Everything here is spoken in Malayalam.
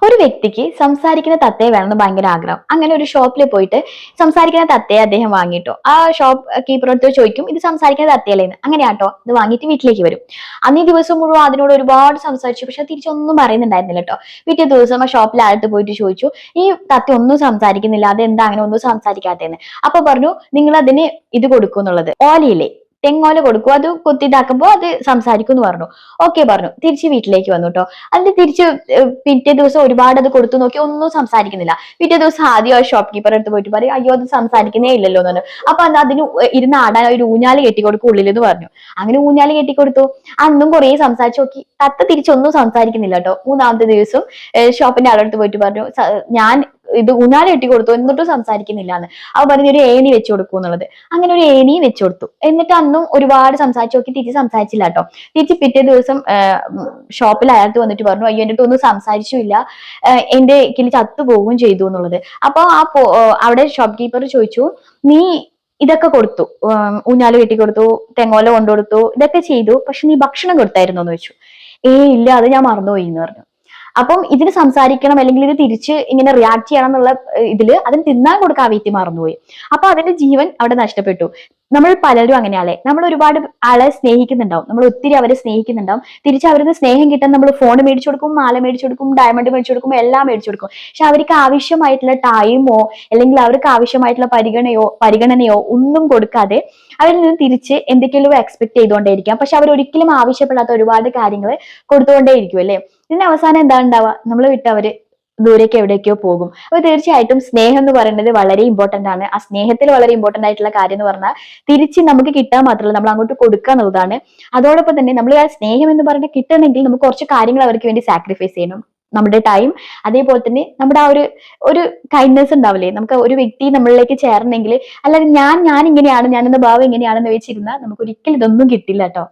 ഒരു വ്യക്തിക്ക് സംസാരിക്കുന്ന തത്തയെ വേണമെന്ന് ഭയങ്കര ആഗ്രഹം. അങ്ങനെ ഒരു ഷോപ്പിൽ പോയിട്ട് സംസാരിക്കുന്ന തത്തയെ അദ്ദേഹം വാങ്ങിട്ടോ. ആ ഷോപ്പ് കീപ്പറടുത്ത് ചോദിക്കും, ഇത് സംസാരിക്കുന്ന തത്തയല്ലേന്ന്. അങ്ങനെയാട്ടോ ഇത് വാങ്ങിയിട്ട് വീട്ടിലേക്ക് വരും. അന്നീ ദിവസം മുഴുവൻ അതിനോട് ഒരുപാട് സംസാരിച്ചു, പക്ഷെ തിരിച്ചൊന്നും പറയുന്നുണ്ടായിരുന്നില്ല കേട്ടോ. പിറ്റേ ദിവസം ആ ഷോപ്പിൽ അടുത്ത് പോയിട്ട് ചോദിച്ചു, ഈ തത്ത ഒന്നും സംസാരിക്കുന്നില്ല, അതെന്താ അങ്ങനെ ഒന്നും സംസാരിക്കാത്തതെന്ന്. അപ്പൊ പറഞ്ഞു, നിങ്ങൾ അതിന് ഇത് കൊടുക്കും എന്നുള്ളത്, ഓലയില്ലേ, തെങ്ങോല കൊടുക്കും, അത് കൊത്തിയിതാക്കുമ്പോ അത് സംസാരിക്കും എന്ന് പറഞ്ഞു. ഓക്കെ പറഞ്ഞു, തിരിച്ച് വീട്ടിലേക്ക് വന്നു കേട്ടോ. അതിന് തിരിച്ച് പിറ്റേ ദിവസം ഒരുപാട് അത് കൊടുത്തു നോക്കി, ഒന്നും സംസാരിക്കുന്നില്ല. പിറ്റേ ദിവസം ആദ്യം ആ ഷോപ്പ് കീപ്പർ അടുത്ത് പോയിട്ട് പറയും, അയ്യോ അത് സംസാരിക്കുന്നേ ഇല്ലല്ലോ എന്ന്. അപ്പൊ അതിന് ഇരുന്ന് ആടാൻ ഒരു ഊഞ്ഞാല് കെട്ടിക്കൊടുക്കും ഉള്ളിൽ എന്ന് പറഞ്ഞു. അങ്ങനെ ഊഞ്ഞാല് കെട്ടിക്കൊടുത്തു. അന്നും കുറെ സംസാരിച്ചു നോക്കി, തത്ത തിരിച്ചൊന്നും സംസാരിക്കുന്നില്ല കേട്ടോ. മൂന്നാമത്തെ ദിവസം ഷോപ്പിന്റെ ആളടുത്ത് പോയിട്ട് പറഞ്ഞു, ഞാൻ ഇത് ഊഞ്ഞാല് കെട്ടി കൊടുത്തു എന്നിട്ടും സംസാരിക്കുന്നില്ല എന്ന്. അപ്പൊ പറഞ്ഞു, ഒരു ഏണി വെച്ചു കൊടുക്കൂ എന്നുള്ളത്. അങ്ങനെ ഒരു ഏണി വെച്ചു കൊടുത്തു. എന്നിട്ട് അന്നും ഒരുപാട് സംസാരിച്ചു നോക്കി, തിരിച്ച് സംസാരിച്ചില്ല കേട്ടോ. തിരിച്ച് പിറ്റേ ദിവസം ഷോപ്പിൽ അയാൾക്ക് വന്നിട്ട് പറഞ്ഞു, അയ്യോ എൻ്റെ അടുത്ത് ഒന്നും സംസാരിച്ചില്ല, എന്റെ കിളി ചത്തുപോവുകയും ചെയ്തു എന്നുള്ളത്. അപ്പൊ അവിടെ ഷോപ്പ് കീപ്പർ ചോദിച്ചു, നീ ഇതൊക്കെ കൊടുത്തു, ഊഞ്ഞാല് കെട്ടി കൊടുത്തു, തെങ്ങോല കൊണ്ടുകൊടുത്തു, ഇതൊക്കെ ചെയ്തു, പക്ഷെ നീ ഭക്ഷണം കൊടുത്തായിരുന്നോ എന്ന് ചോദിച്ചു. ഇല്ല, അത് ഞാൻ മറന്നുപോയി എന്ന് പറഞ്ഞു. അപ്പം ഇതിന് സംസാരിക്കണം അല്ലെങ്കിൽ ഇത് തിരിച്ച് ഇങ്ങനെ റിയാക്ട് ചെയ്യണം എന്നുള്ള ഇതില് അതിന് തിന്നാൻ കൊടുക്കാൻ ആ വ്യക്തി മറന്നുപോയി. അപ്പൊ അതിന്റെ ജീവൻ അവിടെ നഷ്ടപ്പെട്ടു. നമ്മൾ പലരും അങ്ങനെയാളെ, നമ്മൾ ഒരുപാട് ആളെ സ്നേഹിക്കുന്നുണ്ടാവും, നമ്മൾ ഒത്തിരി അവരെ സ്നേഹിക്കുന്നുണ്ടാവും. തിരിച്ച് അവരുടെ സ്നേഹം കിട്ടാൻ നമ്മൾ ഫോൺ മേടിച്ചു കൊടുക്കും, മാല മേടിച്ചു കൊടുക്കും, ഡയമണ്ട് മേടിച്ചു കൊടുക്കും, എല്ലാം മേടിച്ചു കൊടുക്കും. പക്ഷെ അവർക്ക് ആവശ്യമായിട്ടുള്ള ടൈമോ അല്ലെങ്കിൽ അവർക്ക് ആവശ്യമായിട്ടുള്ള പരിഗണനയോ ഒന്നും കൊടുക്കാതെ അവരിൽ നിന്ന് തിരിച്ച് എന്തൊക്കെയോ എക്സ്പെക്ട് ചെയ്തുകൊണ്ടേയിരിക്കാം. പക്ഷെ അവർ ഒരിക്കലും ആവശ്യപ്പെടാത്ത ഒരുപാട് കാര്യങ്ങൾ കൊടുത്തുകൊണ്ടേയിരിക്കും അല്ലെ. ഇതിന് അവസാനം എന്താ ഉണ്ടാവുക, നമ്മൾ വിട്ട് അവര് ദൂരേക്ക് എവിടേക്കോ പോകും. അപ്പൊ തീർച്ചയായിട്ടും സ്നേഹം എന്ന് പറയുന്നത് വളരെ ഇമ്പോർട്ടന്റ് ആണ്. ആ സ്നേഹത്തിൽ വളരെ ഇമ്പോർട്ടന്റ് ആയിട്ടുള്ള കാര്യം എന്ന് പറഞ്ഞാൽ തിരിച്ച് നമുക്ക് കിട്ടാൻ മാത്രമല്ല, നമ്മൾ അങ്ങോട്ട് കൊടുക്കുക എന്നുള്ളതാണ്. അതോടൊപ്പം തന്നെ നമ്മൾ ആ സ്നേഹം എന്ന് പറഞ്ഞാൽ കിട്ടണമെങ്കിൽ നമുക്ക് കുറച്ച് കാര്യങ്ങൾ അവർക്ക് വേണ്ടി സാക്രിഫൈസ് ചെയ്യണം. നമ്മുടെ ടൈം, അതേപോലെ തന്നെ നമ്മുടെ ആ ഒരു കൈൻഡ്നെസ് ഉണ്ടാവില്ലേ, നമുക്ക് ഒരു വ്യക്തി നമ്മളിലേക്ക് ചേരണമെങ്കിൽ. അല്ലാതെ ഞാൻ ഇങ്ങനെയാണ്, ഞാൻ എന്ന ഭാവം ഇങ്ങനെയാണെന്ന് വെച്ചിരുന്നാൽ നമുക്ക് ഒരിക്കലും ഇതൊന്നും കിട്ടില്ല കേട്ടോ.